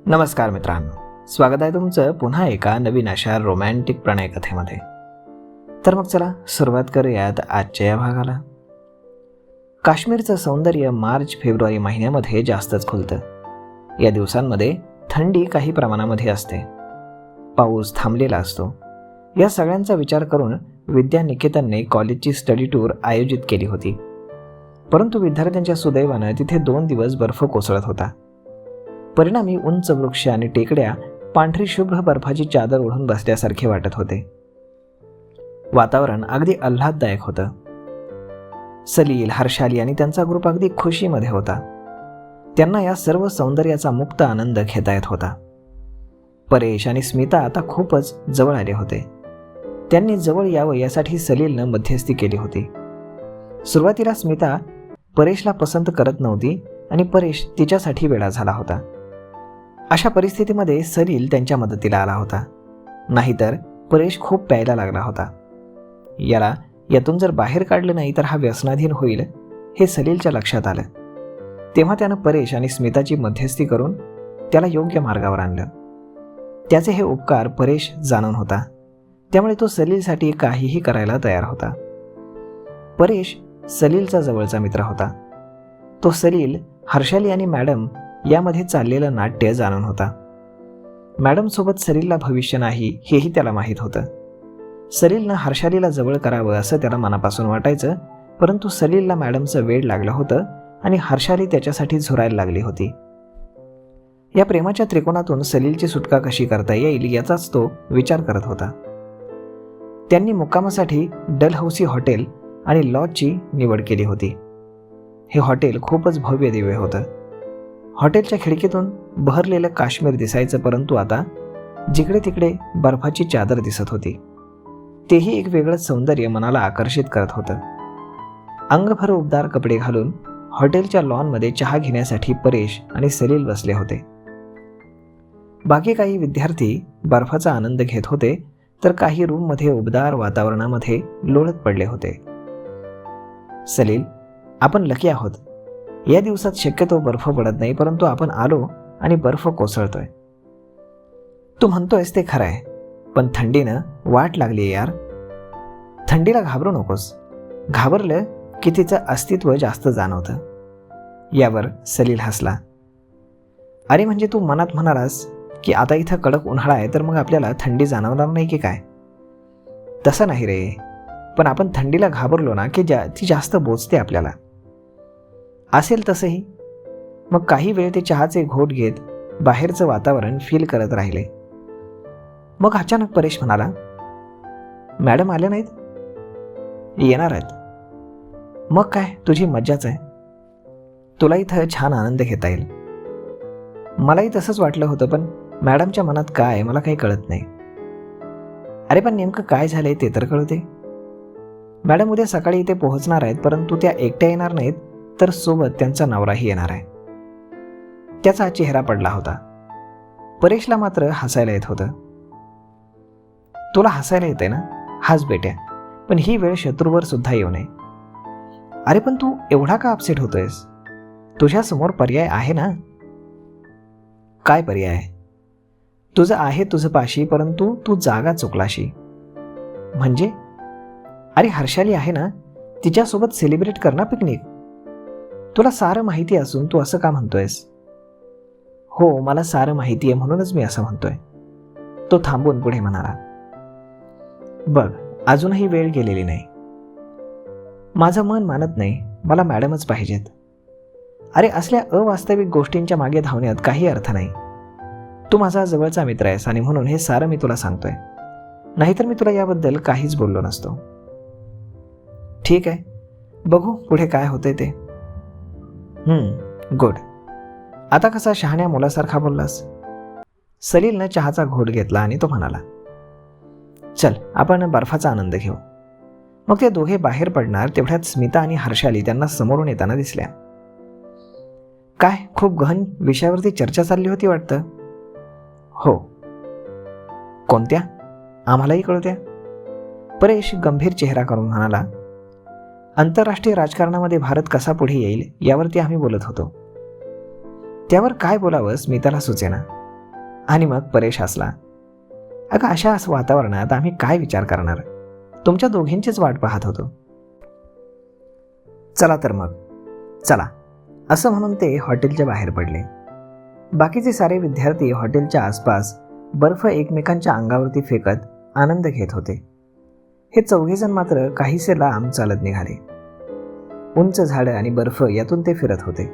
नमस्कार मित्रांनो, स्वागत आहे तुमचं पुन्हा एका नवीन अशा रोमॅन्टिक प्रणय कथेमध्ये. तर मग चला सुरुवात करूयात आजच्या या भागाला. काश्मीरचं सौंदर्य मार्च फेब्रुवारी महिन्यामध्ये जास्तच खुलतं. या दिवसांमध्ये थंडी काही प्रमाणामध्ये असते, पाऊस थांबलेला असतो. या सगळ्यांचा विचार करून विद्यानिकेतनने कॉलेजची स्टडी टूर आयोजित केली होती. परंतु विद्यार्थ्यांच्या सुदैवानं तिथे 2 दिवस बर्फ कोसळत होता. परिणामी उंच वृक्ष आणि टेकड्या पांढरी शुभ्र बर्फाची चादर ओढून बसल्यासारखे वाटत होते. वातावरण अगदी आल्हाददायक होतं. सलील, हर्षाली आणि त्यांचा ग्रुप अगदी खुशीमध्ये होता. त्यांना या सर्व सौंदर्याचा मुक्त आनंद घेता येत होता. परेश आणि स्मिता आता खूपच जवळ आले होते. त्यांनी जवळ यावं यासाठी सलीलनं मध्यस्थी केली होती. सुरुवातीला स्मिता परेशला पसंत करत नव्हती आणि परेश तिच्यासाठी वेडा झाला होता. अशा परिस्थितीमध्ये सलील त्यांच्या मदतीला आला होता. नाहीतर परेश खूप प्यायला लागला होता. यातून जर बाहेर काढलं नाही तर हा व्यसनाधीन होईल हे सलीलच्या लक्षात आलं. तेव्हा त्यानं परेश आणि स्मिताची मध्यस्थी करून त्याला योग्य मार्गावर आणलं. त्याचे हे उपकार परेश जाणून होता, त्यामुळे तो सलीलसाठी काहीही करायला तयार होता. परेश सलीलचा जवळचा मित्र होता. तो सलील, हर्षाली आणि मॅडम यामध्ये चाललेलं नाट्य जाणून होता. मॅडमसोबत सलीलला भविष्य नाही हेही त्याला माहीत होतं. सलीलनं हर्षालीला जवळ करावं असं त्याला मनापासून वाटायचं, परंतु सलीलला मॅडमचं वेड लागलं होतं आणि हर्षाली त्याच्यासाठी झुरायला लागली होती. या प्रेमाच्या त्रिकोणातून सलीलची सुटका कशी करता येईल याचाच तो विचार करत होता. त्यांनी मुक्कामासाठी डलहौसी हॉटेल आणि लॉजची निवड केली होती. हे हॉटेल खूपच भव्य दिव्य होतं. हॉटेलच्या खिडकीतून बहरलेलं काश्मीर दिसायचं, परंतु आता जिकडे तिकडे बर्फाची चादर दिसत होती. तेही एक वेगळंच सौंदर्य मनाला आकर्षित करत होतं. अंगभर उबदार कपडे घालून हॉटेलच्या लॉनमध्ये चहा घेण्यासाठी परेश आणि सलील बसले होते. बाकी काही विद्यार्थी बर्फाचा आनंद घेत होते, तर काही रूममध्ये उबदार वातावरणामध्ये लोळत पडले होते. सलील, आपण लकी आहोत. या दिवसात शक्यतो बर्फ पडत नाही, परंतु आपण आलो आणि बर्फ कोसळतोय. तू म्हणतोयस ते खरं आहे, पण थंडीनं वाट लागली यार. थंडीला घाबरू नकोस. घाबरलं की तिचं अस्तित्व जास्त जाणवतं. यावर सलील हसला. अरे म्हणजे तू मनात म्हणालास की आता इथं कडक उन्हाळा आहे तर मग आपल्याला थंडी जाणवणार नाही की काय? तसं नाही रे, पण आपण थंडीला घाबरलो ना की ती जास्त बोचते आपल्याला. असेल तसंही. मग काही वेळ ते चहाचे घोट घेत बाहेरचं वातावरण फील करत राहिले. मग अचानक परेश म्हणाला, मॅडम आल्या नाहीत? येणार आहेत. मग काय, तुझी मज्जाच आहे. तुला इथं छान आनंद घेता येईल. मलाही तसंच वाटलं होतं, पण मॅडमच्या मनात काय मला काही कळत नाही. अरे पण नेमकं काय झालंय ते तर कळू दे. मॅडम उद्या सकाळी इथे पोहोचणार आहेत, परंतु त्या एकट्या येणार नाहीत, तर सोबत त्यांचा नवराही येणार आहे. त्याचा चेहरा पडला होता. परेशला मात्र हसायला येत होतं. तुला हसायला येते ना, हाच बेट्या, पण ही वेळ शत्रूवर सुद्धा येऊ नये. अरे पण तू एवढा का अपसेट होतोयस? तुझ्या समोर पर्याय आहे ना. काय पर्याय आहे? तुझं आहे तुझं पाशी, परंतु तू जागा चुकलाशी. म्हणजे? अरे हर्षाली आहे ना, तिच्यासोबत सेलिब्रेट कर ना पिकनिक. तुला सारं माहिती असून तू असं का म्हणतोयस? हो, मला सारं माहिती आहे म्हणूनच मी असं म्हणतोय. तो थांबून पुढे म्हणाला, बघ अजूनही वेळ गेलेली नाही. माझं मन मानत नाही. मला मॅडमच पाहिजेत. अरे असल्या अवास्तविक गोष्टींच्या मागे धावण्यात काही अर्थ नाही. तू माझा जवळचा मित्र आहेस आणि म्हणून हे सारं मी तुला सांगतोय. नाहीतर मी तुला याबद्दल काहीच बोललो नसतो. ठीक आहे, बघू पुढे काय होतंय ते. गुड. आता कसा शहाण्या मुलासारखा बोललास? सलीलनं चहाचा घोट घेतला आणि तो म्हणाला, चल आपण बर्फाचा आनंद घेऊ. मग ते दोघे बाहेर पडणार तेवढ्यात स्मिता आणि हर्षाली त्यांना समोरून येताना दिसल्या. काय खूप गहन विषयावरती चर्चा चालली होती वाटतं? हो. कोणत्या? आम्हालाही कळू द्या. परेश गंभीर चेहरा करून म्हणाला, आंतरराष्ट्रीय राजकारणामध्ये भारत कसा पुढे येईल यावरती आम्ही बोलत होतो. त्यावर काय बोलावं स्मिताला सुचेना. आणि मग परेश हसला. अगं, अशा वातावरणात आम्ही काय विचार करणार? तुमच्या दोघींचीच वाट पाहत होतो. चला तर मग, चला, असं म्हणून ते हॉटेलच्या बाहेर पडले. बाकीचे सारे विद्यार्थी हॉटेलच्या आसपास बर्फ एकमेकांच्या अंगावरती फेकत आनंद घेत होते. हे चौघेजण मात्र काहीसे लांब चालत निघाले. उंच झाडं आणि बर्फ यातून ते फिरत होते.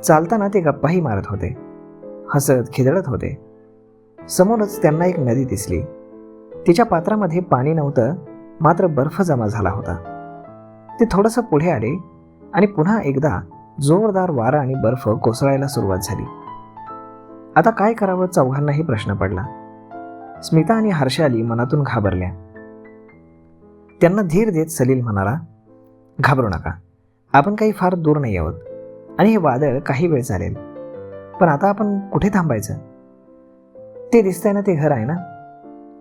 चालताना ते गप्पाही मारत होते, हसत खिदळत होते. समोरच त्यांना एक नदी दिसली. तिच्या पात्रामध्ये पाणी नव्हतं, मात्र बर्फ जमा झाला होता. ते थोडंसं पुढे आले आणि पुन्हा एकदा जोरदार वारा आणि बर्फ कोसळायला सुरुवात झाली. आता काय करावं, चौघांनाही प्रश्न पडला. स्मिता आणि हर्षाली मनातून घाबरल्या. त्यांना धीर देत सलील म्हणाला, घाबरू नका, आपण काही फार दूर नाही आहोत आणि हे वादळ काही वेळ चालेल. पण आता आपण कुठे थांबायचं? ते दिसतंय ना, ते घर आहे ना?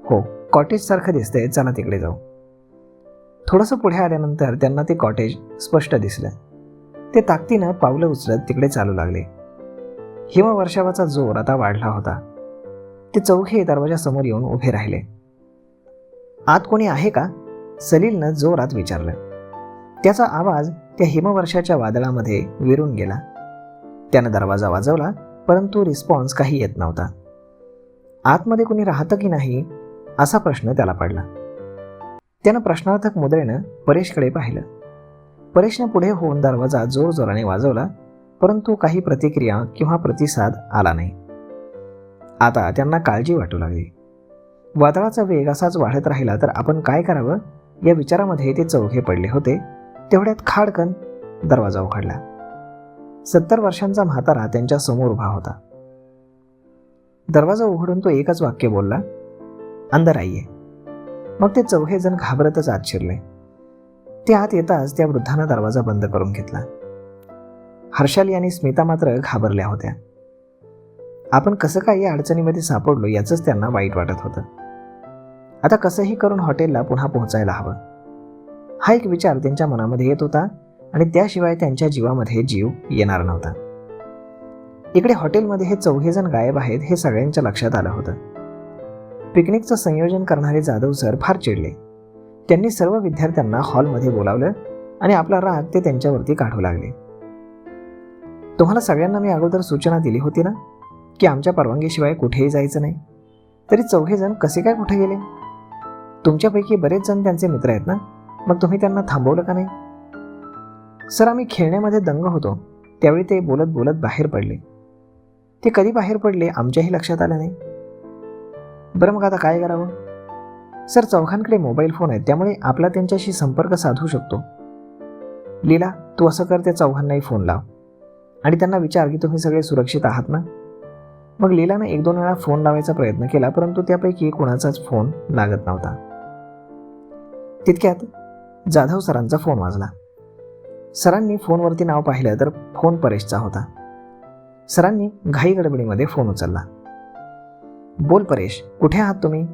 हो, कॉटेज सारखं दिसतंय, चला तिकडे जाऊ. थोडंसं पुढे आल्यानंतर त्यांना ते कॉटेज स्पष्ट दिसलं. ते ताकदीनं पावलं उचलत तिकडे चालू लागले. हिमवर्षावाचा जोर आता वाढला होता. ते चौघे दरवाजासमोर येऊन उभे राहिले. आत कोणी आहे का? सलीलनं जोरात विचारलं. त्याचा आवाज त्या हिमवर्षाच्या वादळामध्ये विरून गेला. त्यानं दरवाजा वाजवला, परंतु रिस्पॉन्स काही येत नव्हता. आतमध्ये कोणी राहतं की नाही असा प्रश्न त्याला पडला. त्यानं प्रश्नार्थक मुद्रेनं परेशकडे पाहिलं. परेशनं पुढे होऊन दरवाजा जोरजोराने वाजवला, परंतु काही प्रतिक्रिया किंवा प्रतिसाद आला नाही. आता त्यांना काळजी वाटू लागली. वादळाचा वेग असाच वाढत राहिला तर आपण काय करावं या विचारामध्ये ते चौघे पडले होते. तेवढ्यात खाडकन दरवाजा उघडला. 70 वर्षांचा म्हातारा त्यांच्या समोर उभा होता. दरवाजा उघडून तो एकच वाक्य बोलला, अंदर आइये. मग ते चौघे जण घाबरतच आत शिरले. ते आत येताच त्या वृद्धानं दरवाजा बंद करून घेतला. हर्षाली आणि स्मिता मात्र घाबरल्या होत्या. आपण कसं काय या अडचणीमध्ये सापडलो याचंच त्यांना वाईट वाटत होतं. आता कसंही करून हॉटेलला पुन्हा पोहोचायला हवं, हा एक विचार त्यांच्या मनामध्ये येत होता आणि त्याशिवाय त्यांच्या जीवामध्ये जीव येणार नव्हता. इकडे हॉटेलमध्ये हे चौघेजण गायब आहेत हे सगळ्यांच्या लक्षात आलं होतं. पिकनिकचं संयोजन करणारे जाधव सर फार चिडले. त्यांनी सर्व विद्यार्थ्यांना हॉलमध्ये बोलावलं आणि आपला राग ते त्यांच्यावरती काढू लागले. तुम्हाला सगळ्यांना मी अगोदर सूचना दिली होती ना की आमच्या परवानगीशिवाय कुठेही जायचं नाही, तरी चौघेजण कसे काय कुठे गेले? तुमच्यापैकी बरेच जण त्यांचे मित्र आहेत ना, मग तुम्ही त्यांना थांबवलं का नाही? सर, आम्ही खेळण्यामध्ये दंग होतो, त्यावेळी ते बोलत बोलत बाहेर पडले. ते कधी बाहेर पडले आमच्याही लक्षात आलं नाही. बरं, मग आता काय करावं? सर, चौघांकडे मोबाईल फोन आहेत, त्यामुळे आपला त्यांच्याशी संपर्क साधू शकतो. लीला, तू असं कर, त्या चौघांनाही फोन लाव आणि त्यांना विचार की तुम्ही सगळे सुरक्षित आहात ना. मग लीलानं 1-2 वेळा फोन लावायचा प्रयत्न केला, परंतु त्यापैकी कोणाचाच फोन लागत नव्हता. तितक्यात जाधव सरांचा फोन वाजला. सरांनी फोनवरती नाव पाहिलं तर फोन परेशचा होता. सरांनी घाई गडबडीमध्ये फोन उचलला. बोल परेश, कुठे आहात तुम्ही?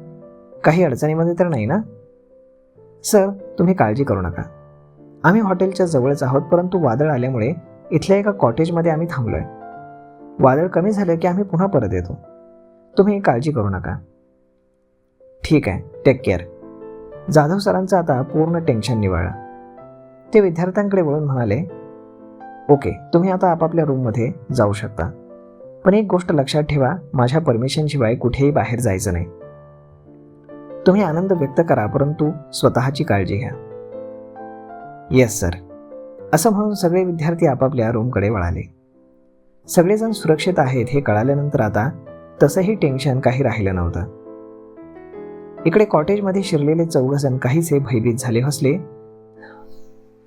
काही अडचणीमध्ये तर नाही ना? सर, तुम्ही काळजी करू नका, आम्ही हॉटेलच्या जवळच आहोत, परंतु वादळ आल्यामुळे इथल्या एका कॉटेजमध्ये आम्ही थांबलोय. वादळ कमी झालं की आम्ही पुन्हा परत येतो, तुम्ही काळजी करू नका. ठीक आहे, टेक केअर. जाधव सरांचं आता पूर्ण टेन्शन निवळलं. ते विद्यार्थ्यांकडे वळून म्हणाले, ओके, तुम्ही आता आपापल्या रूममध्ये जाऊ शकता, पण एक गोष्ट लक्षात ठेवा, माझ्या परमिशनशिवाय कुठेही बाहेर जायचं नाही. तुम्ही आनंद व्यक्त करा, परंतु स्वतःची काळजी घ्या. Yes sir. असं म्हणून सगळे विद्यार्थी आपापल्या रूमकडे वळाले. सगळेजण सुरक्षित आहेत हे कळाल्यानंतर आता तसंही टेन्शन काही राहिलं नव्हतं. इकडे कॉटेजमध्ये शिरलेले चौघजण काहीसे भयभीत झाले असले